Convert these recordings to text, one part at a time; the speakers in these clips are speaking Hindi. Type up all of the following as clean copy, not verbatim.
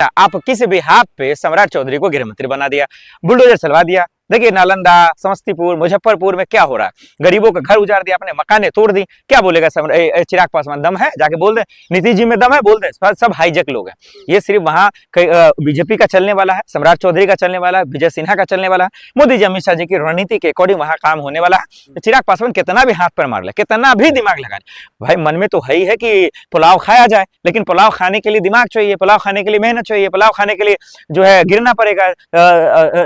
आप किस बिहाफ पे सम्राट चौधरी को गृह मंत्री बना दिया, बुलडोजर चलवा दिया। देखिए नालंदा, समस्तीपुर, मुजफ्फरपुर में क्या हो रहा है, गरीबों का घर उजाड़ दिया, अपने मकानें तोड़ दी। क्या बोलेगा चिराग पासवान? दम है? जाके बोल दे। नीतीश जी में दम है? बोल दे। सब हाईजेक लोग हैं। ये सिर्फ वहां बीजेपी का चलने वाला है, सम्राट चौधरी का चलने वाला है, विजय सिन्हा का चलने वाला है, मोदी जी अमित शाह जी की रणनीति के अकॉर्डिंग वहां काम होने वाला है। चिराग पासवान कितना भी हाथ पर मार ले, कितना भी दिमाग लगा ले, भाई मन में तो है ही है कि पुलाव खाया जाए, लेकिन पुलाव खाने के लिए दिमाग चाहिए, पुलाव खाने के लिए मेहनत चाहिए, पुलाव खाने के लिए जो है गिरना पड़ेगा,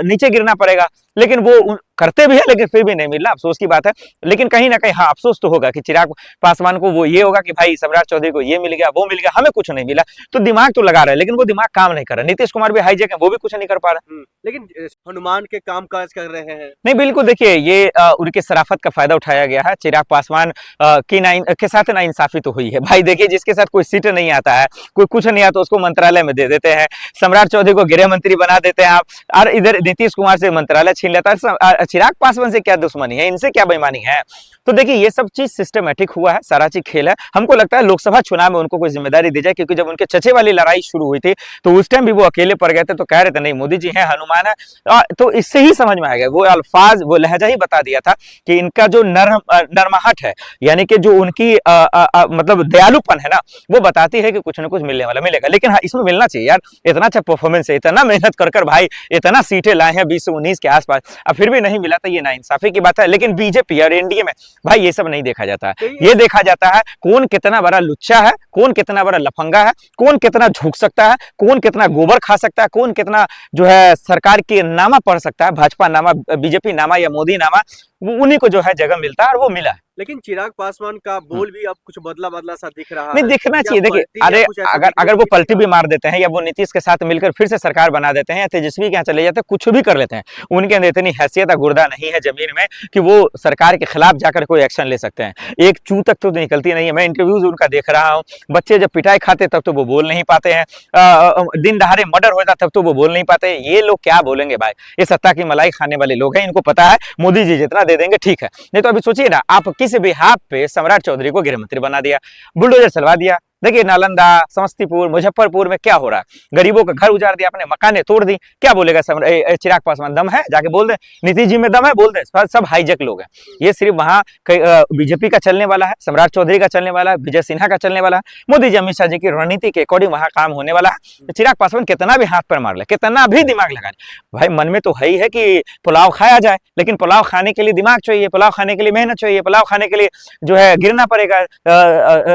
नीचे गिरना पड़ेगा। लेकिन वो करते भी है, लेकिन फिर भी नहीं मिल रहा। अफसोस की बात है। लेकिन कहीं ना कहीं हाँ अफसोस तो होगा कि चिराग पासवान को वो ये होगा कि भाई सम्राट चौधरी को ये मिल गया, वो मिल गया, हमें कुछ नहीं मिला। तो दिमाग तो लगा रहा है, लेकिन वो दिमाग काम नहीं कर रहा। नीतीश कुमार भी हाईजेक है, वो भी कुछ नहीं कर पा रहा। लेकिन हनुमान के काम काज कर रहे हैं। नहीं बिल्कुल, देखिए ये उनके शराफत का फायदा उठाया गया है। चिराग पासवान के साथ नाइंसाफी तो हुई है भाई। देखिए जिसके साथ कोई सीट नहीं आता है, कोई कुछ नहीं आता, उसको मंत्रालय में दे देते हैं। सम्राट चौधरी को गृह मंत्री बना देते हैं आप, और इधर नीतीश कुमार से मंत्रालय छीन लेता है। चिराग पासवान से क्या दुश्मनी है, इनसे क्या बेईमानी है? तो देखिए ये सब चीज सिस्टमेटिक हुआ है, सारा चीज खेल है। हमको लगता है लोकसभा चुनाव में उनको कोई जिम्मेदारी दी जाए, क्योंकि जब उनके चचे वाली लड़ाई शुरू हुई थी तो उस टाइम भी वो अकेले पड़ गए थे। तो कह रहे थे नहीं मोदी जी हैं, हनुमान है। तो इससे ही समझ में आ गया, वो अल्फाज, वो लहजा ही बता दिया था कि इनका जो नरमाहट है, यानी कि जो उनकी मतलब दयालुपन है ना, वो बताती है कि कुछ ना कुछ मिलने वाला मिलेगा। लेकिन हाँ इसमें मिलना चाहिए यार, इतना अच्छा परफॉर्मेंस है, इतना मेहनत कर भाई इतना सीटें लाए हैं 20 से 19 के आसपास, अब फिर भी नहीं मिला था, ये नाइंसाफी की बात है। लेकिन बीजेपी और एनडीए में भाई ये सब नहीं देखा जाता है। ये देखा जाता है कौन कितना बड़ा लुच्चा है, कौन कितना बड़ा लफंगा है, कौन कितना झुक सकता है, कौन कितना गोबर खा सकता है, कौन कितना जो है सरकार के नामा पढ़ सकता है, भाजपा नामा, बीजेपी नामा या मोदी नामा, उन्हीं को जो है जगह मिलता है, और वो मिला है। लेकिन चिराग पासवान का बोल भी अब कुछ बदला सा दिख रहा है। नहीं दिखना चाहिए। देखिए अरे अगर वो पलटी भी मार देते हैं, या वो नीतीश के साथ मिलकर फिर से सरकार बना देते हैं, या तेजस्वी के यहाँ चले जाते हैं, कुछ भी कर लेते हैं, उनके अंदर इतनी हैसियत गुर्दा नहीं है जमीन में कि वो सरकार के खिलाफ जाकर कोई एक्शन ले सकते हैं। एक चू तक तो निकलती नहीं है। मैं इंटरव्यूज उनका देख रहा हूँ, बच्चे जब पिटाई खाते तब तो वो बोल नहीं पाते हैं, दिन दहाड़े मर्डर होता तब तो वो बोल नहीं पाते। ये लोग क्या बोलेंगे भाई? ये सत्ता की मलाई खाने वाले लोग हैं, इनको पता है मोदी जी जितना दे देंगे ठीक है। नहीं तो अभी सोचिए ना, आप किस बिहाफ पे सम्राट चौधरी को गृह मंत्री बना दिया, बुलडोजर चलवा दिया। देखिए नालंदा, समस्तीपुर, मुजफ्फरपुर में क्या हो रहा है, गरीबों का घर उजाड़ दिया, अपने मकानें तोड़ दी। क्या बोलेगा चिराग पासवान? दम है? जाके बोल दे। नीतीश जी में दम है? बोल दे। सब हाईजेक लोग हैं। ये सिर्फ वहां बीजेपी का चलने वाला है, सम्राट चौधरी का चलने वाला है, विजय सिन्हा का चलने वाला है, मोदी जी अमित शाह जी की रणनीति के अकॉर्डिंग वहां काम होने वाला है। चिराग पासवान कितना भी हाथ पर मार ले, कितना भी दिमाग लगा ले, भाई मन में तो है ही है कि पुलाव खाया जाए, लेकिन पुलाव खाने के लिए दिमाग चाहिए, पुलाव खाने के लिए मेहनत चाहिए, पुलाव खाने के लिए जो है गिरना पड़ेगा,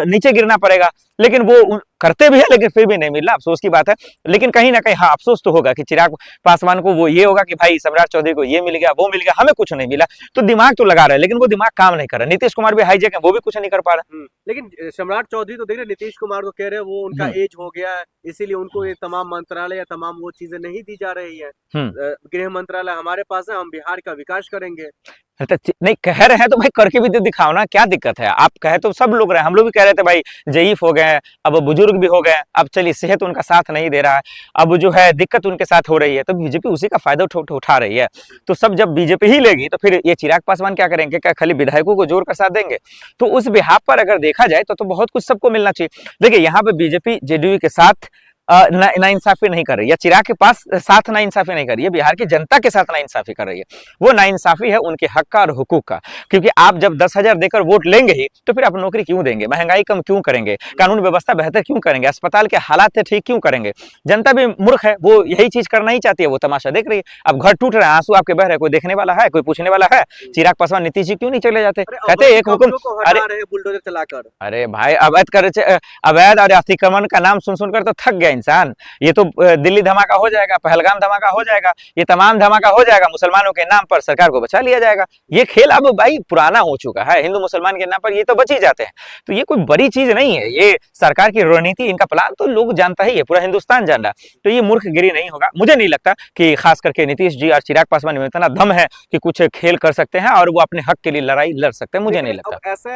नीचे गिरना पड़ेगा। लेकिन वो करते भी है, लेकिन फिर भी नहीं मिल रहा। अफसोस की बात है। लेकिन कहीं ना कहीं हाँ अफसोस तो होगा कि चिराग पासवान को वो ये होगा कि भाई सम्राट चौधरी को ये मिल गया, वो मिल गया, हमें कुछ नहीं मिला। तो दिमाग तो लगा रहा है, लेकिन वो दिमाग काम नहीं कर रहा। नीतीश कुमार भी हाईजेक है, वो भी कुछ नहीं कर पा रहा। लेकिन सम्राट चौधरी तो देख रहे नीतीश कुमार को कह रहे हैं वो उनका एज हो गया है, इसीलिए उनको ये तमाम मंत्रालय या तमाम वो चीजें नहीं दी जा रही है। गृह मंत्रालय हमारे पास है, हम बिहार का विकास करेंगे। नहीं कह रहे हैं तो भाई करके भी तो दिखाओ ना, क्या दिक्कत है? आप कहे तो सब लोग रहे, हम लोग भी कह रहे थे भाई जयीफ हो गए, अब बुजुर्ग भी हो गए, अब चलिए सेहत उनका साथ नहीं दे रहा है, अब जो है दिक्कत उनके साथ हो रही है, तो बीजेपी उसी का फायदा उठा रही है। तो सब जब बीजेपी ही लेगी तो फिर ये चिराग पासवान क्या करेंगे? क्या खाली विधायकों को जोर कर साथ देंगे? तो उस बिहाफ पर अगर देखा जाए तो बहुत कुछ सबको मिलना चाहिए। देखिए यहाँ पे बीजेपी जेडीयू के साथ नाइंसाफी नहीं कर रही है, चिराग के पास साथ नाइंसाफी नहीं कर रही है, बिहार की जनता के साथ नाइंसाफी कर रही है। वो नाइंसाफी है उनके हक का और हुकूक का, क्योंकि आप जब 10,000 देकर वोट लेंगे ही तो फिर आप नौकरी क्यों देंगे, महंगाई कम क्यों करेंगे, कानून व्यवस्था बेहतर क्यों करेंगे, अस्पताल के हालात ठीक क्यों करेंगे? जनता भी मूर्ख है, वो यही चीज करना ही चाहती है, वो तमाशा देख रही है। अब घर टूट रहा है, आंसू आपके बह रहे, कोई देखने वाला है, कोई पूछने वाला है? चिराग पासवान नीतीश जी क्यों नहीं चले जाते? कहते एक हुक्म, अरे बुलडोजर चलाकर, अरे भाई अवैध और अतिक्रमण का नाम सुन सुनकर तो थक गया इंसान। ये तो दिल्ली धमाका हो जाएगा, पहलगाम धमाका हो जाएगा, ये तमाम धमाका हो जाएगा, मुसलमानों के नाम पर सरकार को बचा लिया जाएगा। ये खेल अब भाई पुराना हो चुका है, हिंदू मुसलमान के नाम पर ये तो बच ही जाते हैं। तो ये कोई बड़ी चीज नहीं है, ये सरकार की रणनीति, इनका प्लान तो लोग जानता ही है, पूरा हिंदुस्तान जान रहा। तो ये मूर्खगिरी नहीं होगा। मुझे नहीं लगता कि खास करके नीतीश जी और चिराग पासवान में इतना दम है कि कुछ खेल कर सकते हैं और वो अपने हक के लिए लड़ाई लड़ सकते हैं, मुझे नहीं लगता।